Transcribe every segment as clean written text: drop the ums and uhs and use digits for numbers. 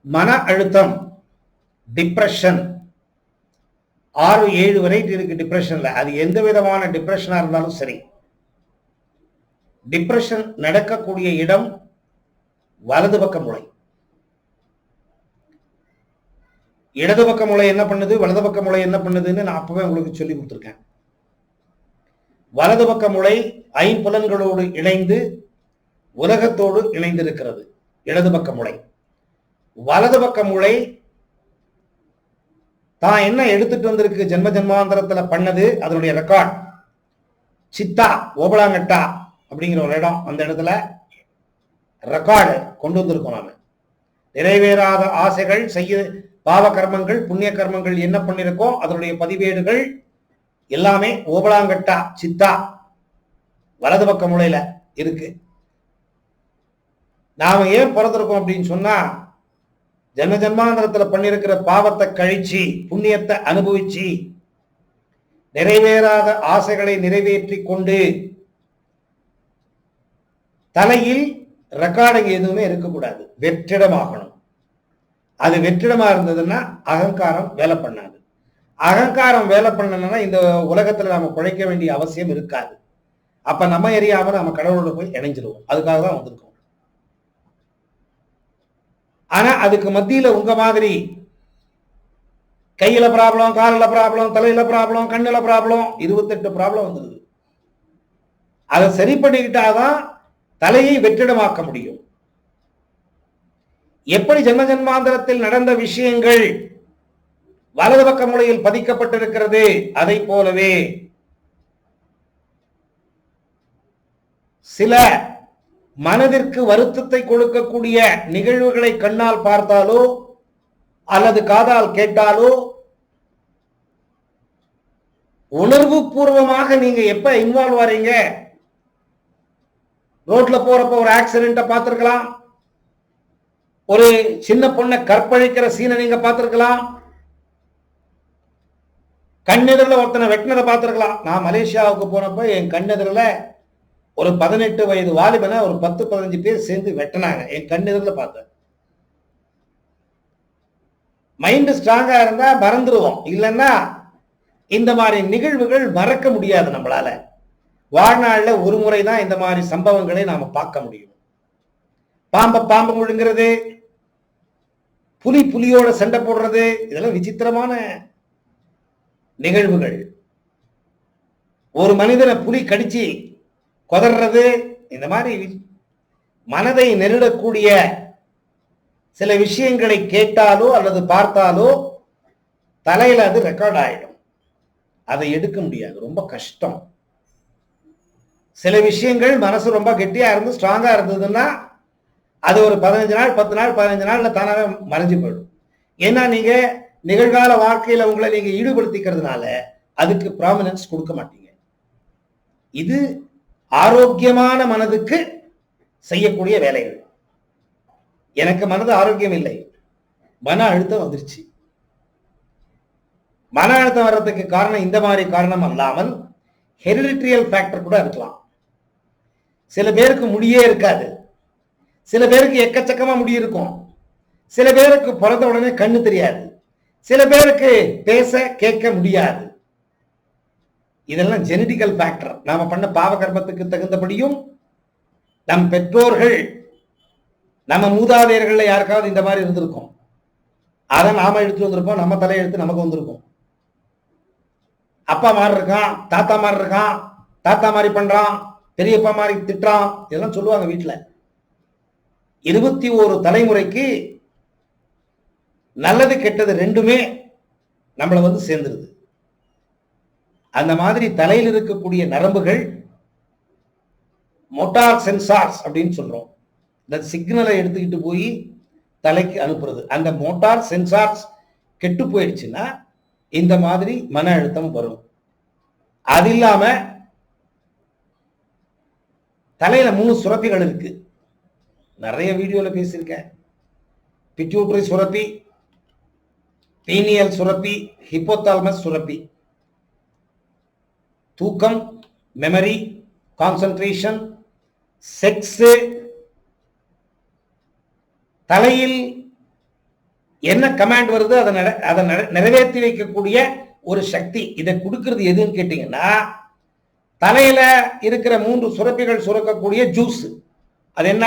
மன அழுத்தம், depression, 6-7 variety இருக்கு டிப்ரெஷன்ல. அது எந்த விதமான டிப்ரெஷனா இருந்தாலும் சரி, டிப்ரெஷன் நடக்கக்கூடிய இடம் வலது பக்க மூளை. இடது பக்க மூளை என்ன பண்ணுது, வலது பக்க மூளை என்ன பண்ணுதுன்னு நான் அப்பவே உங்களுக்கு சொல்லி கொடுத்துருக்கேன். வலது பக்க மூளை ஐம்புலன்களோடு இணைந்து உலகத்தோடு இணைந்திருக்கிறது இடது பக்க மூளை. வலது பக்க மூளை தான் என்ன எடுத்துட்டு வந்திருக்கு ஜென்ம ஜென்மாந்தரத்துல பண்ணது, அதனுடைய ரெக்கார்ட். சித்தா ஓபலாங்கட்டா அப்படிங்கிற ஒரு இடம், அந்த இடத்துல ரெக்கார்டு கொண்டு வந்திருக்கோம். நாம நிறைவேறாத ஆசைகள், செய்ய பாவ கர்மங்கள், புண்ணிய கர்மங்கள் என்ன பண்ணிருக்கோம், அதனுடைய பதிவேடுகள் எல்லாமே ஓபலாங்கட்டா சித்தா வலது பக்க மூலையில இருக்கு. நாம ஏன் பிறந்திருக்கோம் அப்படின்னு சொன்னா, ஜென்ம ஜென்மாந்தரத்துல பண்ணிருக்கிற பாவத்தை கழிச்சு புண்ணியத்தை அனுபவிச்சு நிறைவேறாத ஆசைகளை நிறைவேற்றி கொண்டு தலையில் ரெக்கார்டிங் எதுவுமே இருக்கக்கூடாது, வெற்றிடமாகணும். அது வெற்றிடமா இருந்ததுன்னா அகங்காரம் வேலை பண்ணாது. அகங்காரம் வேலை பண்ணணும்னா இந்த உலகத்துல நாம பிழைக்க வேண்டிய அவசியம் இருக்காது. அப்ப நம்ம எரியாம நம்ம கடவுளோட போய் இணைஞ்சிருவோம். அதுக்காக தான் வந்திருக்கோம். ஆனா அதுக்கு மத்தியில உங்க மாதிரி கையில ப்ராப்ளம், காலில் ப்ராப்ளம், தலையில ப்ராப்ளம், கண்ணுல ப்ராப்ளம், 28 ப்ராப்ளம் வந்துருது. அதை சரி பண்ணிக்கிட்டாதான் தலையை வெற்றிடமாக்க முடியும். எப்படி ஜென்ம ஜென்மாந்தரத்தில் நடந்த விஷயங்கள் வலது பக்க மூலையில் பதிக்கப்பட்டிருக்கிறது, அதை போலவே சில மனதிற்கு வருத்தத்தை கொடுக்கக்கூடிய நிகழ்வுகளை கண்ணால் பார்த்தாலோ அல்லது காதால் கேட்டாலோ உணர்வு பூர்வமாக நீங்க எப்ப இன்வால்வ் ஆறீங்க, ரோட்ல போறப்ப ஒரு ஆக்சிடென்ட பார்த்திருக்கலாம், ஒரு சின்ன பொண்ணை கற்பழிக்கிற சீனை நீங்க பார்த்திருக்கலாம், கண்ணெதிரில் ஒருத்தனை வெட்டினதை பார்த்திருக்கலாம். நான் மலேசியாவுக்கு போனப்ப என் கண்ணெதிரில் ஒரு 18 வயது வாலிபனை ஒரு 10-15 பேர் சேர்ந்து வெட்டினாங்க. என் கண்ணெதிரில் பார்த்தேன். மைண்ட் ஸ்ட்ராங்கா இருந்தா மறந்துடுவோம், இல்லைன்னா இந்த மாதிரி நிகழ்வுகள் மறக்க முடியாது நம்மளால. வாழ்நாள்ல ஒரு முறை தான் இந்த மாதிரி சம்பவங்களை நாம பார்க்க முடியும். பாம்பு முழுங்கிறது, புலியோட சண்டை போடுறது, இதெல்லாம் விசித்திரமான நிகழ்வுகள். ஒரு மனிதனை புலி கடிச்சு கொதறது, இந்த மாதிரி மனதை நெருடக்கூடிய சில விஷயங்களை கேட்டாலோ அல்லது பார்த்தாலோ தலையில அது ரெக்கார்ட் ஆயிடும். அதை எடுக்க முடியாது, ரொம்ப கஷ்டம். சில விஷயங்கள் மனசு ரொம்ப கெட்டியா இருந்து ஸ்ட்ராங்கா இருந்ததுன்னா அது ஒரு 15 நாள் 10 நாள் 15 நாள்ல தானாவே மறைஞ்சு போயிடும். ஏன்னா நீங்க நிகழ்கால வாழ்க்கையில உங்களை நீங்க ஈடுபடுத்திக்கிறதுனால அதுக்கு ப்ராமினன்ஸ் கொடுக்க மாட்டீங்க. இது ஆரோக்கியமான மனதுக்கு செய்யக்கூடிய வேலைகள். எனக்கு மனது ஆரோக்கியம் இல்லை, மன அழுத்தம் வந்துருச்சு. மன அழுத்தம் வர்றதுக்கு காரணம் இந்த மாதிரி காரணம் அல்லாமல் ஹெரிடிட்ரியல் ஃபேக்டர் கூட இருக்கலாம். சில பேருக்கு முடியே இருக்காது, சில பேருக்கு எக்கச்சக்கமா முடி இருக்கும், சில பேருக்கு பிறந்த உடனே கண்ணு தெரியாது, சில பேருக்கு பேச கேட்க முடியாது. இதெல்லாம் ஜெனடிக்கல் ஃபேக்டர். நாம பண்ண பாவ கர்மத்துக்கு தகுந்தபடியும் நம் பெற்றோர்கள், நம்ம மூதாதையர்கள் யாருக்காவது இந்த மாதிரி இருந்திருக்கும், அதை நாம எடுத்து வந்திருப்போம், நம்ம தலையெழுத்து நமக்கு வந்திருக்கும். அப்பா மாதிரி இருக்கான், தாத்தா மாதிரி இருக்கான், தாத்தா மாதிரி பண்றான், பெரியப்பா மாதிரி திட்டுறான், இதெல்லாம் சொல்லுவாங்க வீட்டுல. 21 தலைமுறைக்கு நல்லது கெட்டது ரெண்டுமே நம்மளை வந்து சேர்ந்துருது. அந்த மாதிரி தலையில் இருக்கக்கூடிய நரம்புகள் மோட்டார் சென்சார்ஸ் அப்படின்னு சொல்றோம். இந்த சிக்னலை எடுத்துக்கிட்டு போய் தலைக்கு அனுப்புறது. அந்த மோட்டார் சென்சார்ஸ் கெட்டு போயிடுச்சுன்னா இந்த மாதிரி மன அழுத்தம் வரும். அது இல்லாம தலையில 3 சுரப்பிகள் இருக்கு, நிறைய வீடியோல பேசியிருக்கேன். பிட்யூட்டரி சுரப்பி, பீனியல் சுரப்பி, ஹிப்போதாலமஸ் சுரப்பி. தூக்கம், மெமரி, கான்சென்ட்ரேஷன், செக்ஸ், தலையில் என்ன கமாண்ட் வருது அதை நிறைவேற்றி வைக்கக்கூடிய ஒரு சக்தி. இதை கொடுக்கிறது எதுன்னு கேட்டீங்கன்னா, தலையில இருக்கிற 3 சுரப்பிகள் சுரக்கக்கூடிய ஜூஸ். அது என்ன?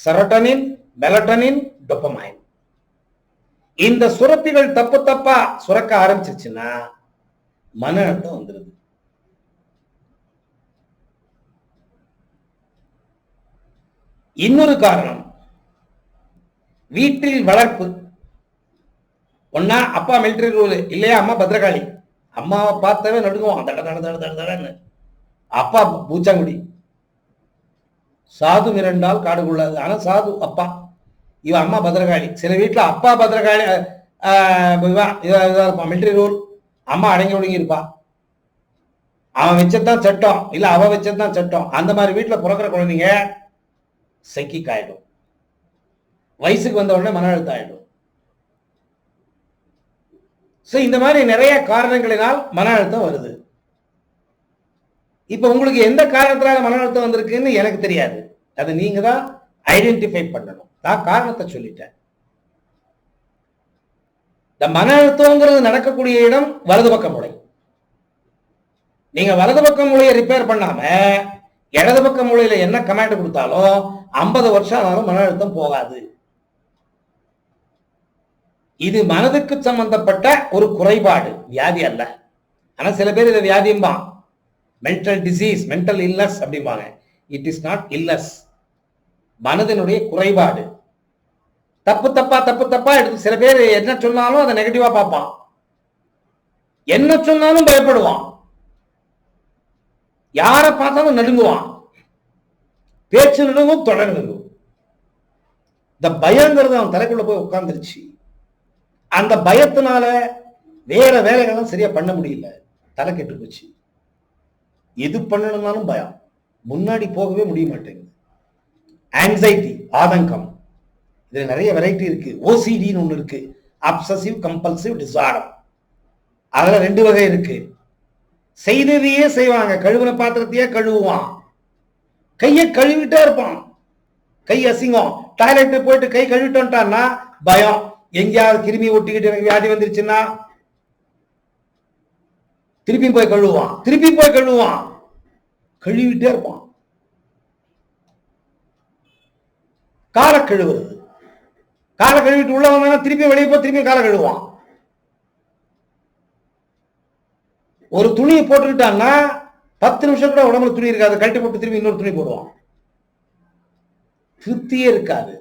Serotonin, melatonin, dopamine. இந்த சுரப்பிகள் தப்பு தப்பா சுரக்க ஆரம்பிச்சிருச்சுன்னா மன அழுத்தம் வந்துருது. இன்னொரு காரணம், வீட்டில் வளர்ப்பு. ஒன்னா அப்பா மிலிட்டரி ரூல், இல்லையா அம்மா பத்திரகாளி. அம்மாவை பார்த்தவே நடுங்குவான், தடன்னு. அப்பா பூச்சாங்குடி. சாது மிரண்டால் காடு கொள்ளாது. ஆனா சாது அப்பா, இவன் அம்மா பத்திரகாளி. சில வீட்டுல அப்பா பத்திரகாளி இருப்பான், மிலிட்டரி ரூல். அம்மா அடங்கி ஒடுங்கி இருப்பா. அவன் வச்சதான் சட்டம், இல்ல அவ வச்சதான் சட்டம். அந்த மாதிரி வீட்டுல பிறக்கிற குழந்தைங்க சைக்கிக் ஆயிடும். வயசுக்கு வந்த உடனே மன அழுத்தம் ஆயிடும். இந்த மாதிரி நிறைய காரணங்களினால் மன அழுத்தம் வருது. இப்ப உங்களுக்கு எந்த காரணத்தினால மன அழுத்தம் வந்திருக்குன்னு எனக்கு தெரியாது. அது நீங்க தான் ஐடென்டிஃபை பண்ணணும். நான் காரணத்தை சொல்லிட்டேன். இந்த மன அழுத்தம்ங்கிறது நடக்கக்கூடிய இடம் வலது பக்க மூளை. நீங்க வலது பக்க மூளையை ரிப்பேர் பண்ணாம இடது பக்க மூளையில என்ன கமாண்ட் கொடுத்தாலும் 50 வருஷம் ஆனாலும் மன அழுத்தம் போகாது. இது மனதுக்கு சம்பந்தப்பட்ட ஒரு குறைபாடு, வியாதி அல்ல. ஆனா சில பேர் இதை வியாதியும்பான், மென்டல் டிசீஸ், மென்டல் இல்னஸ் அப்படிம்பாங்க. இட் இஸ் நாட் இல்னஸ், மனதினுடைய குறைபாடு. தப்பு தப்பா எடுத்து சில பேர் என்ன சொன்னாலும் அதை நெகட்டிவா பார்ப்பான், என்ன சொன்னாலும் பயப்படுவான், யாரை பார்த்தாலும் நடுங்குவான், பேச்சு நடுங்கும், தொடர் நடுங்கும். இந்த பயங்கிறது அவன் தலைக்குள்ள போய் உட்கார்ந்துருச்சு. அந்த பயத்தினால வேற வேலைகளும் சரியா பண்ண முடியல, தலை கெட்டு போச்சு. எது பண்ணணும்னாலும் பயம், முன்னாடி போகவே முடிய மாட்டேங்குது. ஆங்ஸைட்டி, ஆதங்கம், இதுல நிறைய வெரைட்டி இருக்கு. ஓசிடின்னு ஒண்ணு இருக்கு, அப்சசிவ் கம்பல்சிவ் டிசார்டர். அதுல 2 வகை இருக்கு. செய்ததையே செய்வாங்க, கழுவுன பாத்திரத்தையே கழுவுவான், கையை கழுவிட்டே இருப்பான், கை அசிங்கம். டாய்லெட் போயிட்டு கை கழுவிட்டோன்ட்டான்னா பயம், எங்கேயாவது கிருமி ஒட்டிக்கிட்டு எனக்கு வியாதி வந்துருச்சுன்னா திருப்பி போய் கழுவுவான், கழுவிட்டே இருப்பான். காலை கழுவுறது, காலை கழுவிட்டு உள்ள வந்தா திருப்பி வெளியே போய் திருப்பி காலை கழுவுவான். ஒரு துணியை போட்டுக்கிட்டான்னா 10 நிமிஷம் கூட உடம்புல துணி இருக்காது, கழட்டி போட்டு திருப்பி இன்னொரு துணி போடுவான், திருப்தியே இருக்காது.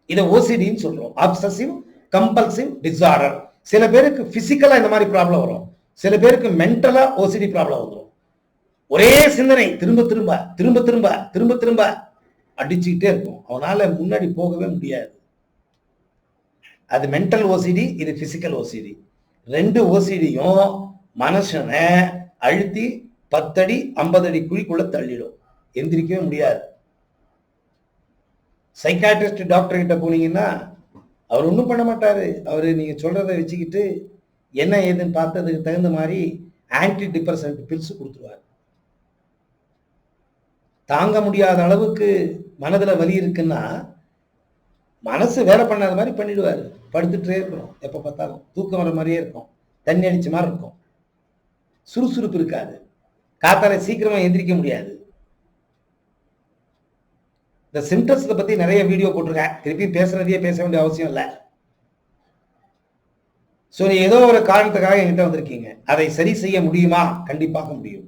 இதை ஓசிடின்னு சொல்றோம், அப்சசிவ் கம்பல்சிவ் டிசார்டர். சில பேருக்கு பிசிக்கலா இந்த மாதிரி ப்ராப்ளம் வரும், சில பேருக்கு மென்டலா ஓசிடி ப்ராப்ளம் வந்துடும். ஒரே சிந்தனை திரும்ப திரும்ப அடிச்சுக்கிட்டே இருக்கும், அவனால முன்னாடி போகவே முடியாது. அது மென்டல் ஓசிடி, இது பிசிக்கல் ஓசிடி. 2 ஓசிடியும் மனுஷனை அழுத்தி 10 அடி 50 அடி குழிக்குள்ள தள்ளிடும், எந்திரிக்கவே முடியாது. சைக்காட்ரிஸ்ட் டாக்டர் கிட்ட போனீங்கன்னா அவர் ஒன்றும் பண்ண மாட்டாரு. அவரு நீங்க சொல்றதை வச்சுக்கிட்டு என்ன ஏதுன்னு பார்த்ததுக்கு தகுந்த மாதிரி ஆன்டி டிப்ரெசன்ட் பில்ஸ் கொடுத்துருவாரு. தாங்க முடியாத அளவுக்கு மனதுல வலி இருக்குன்னா மனசு வேலை பண்ணாத மாதிரி பண்ணிடுவாரு. படுத்துட்டே இருக்கணும், எப்ப பார்த்தாலும் தூக்கம் வர மாதிரியே இருக்கும், தண்ணி அடிச்ச மாதிரி இருக்கும், சுறுசுறுப்பு இருக்காது, காத்தால சீக்கிரமா எந்திரிக்க முடியாது. இந்த சிம்டம்ஸ் பத்தி நிறைய வீடியோ போட்டிருக்கேன், திருப்பி பேசுறதையே பேச வேண்டிய அவசியம் இல்லை. சோ ஏதோ ஒரு காரணத்துக்காக என்கிட்ட வந்திருக்கீங்க, அதை சரி செய்ய முடியுமா? கண்டிப்பாக முடியும்.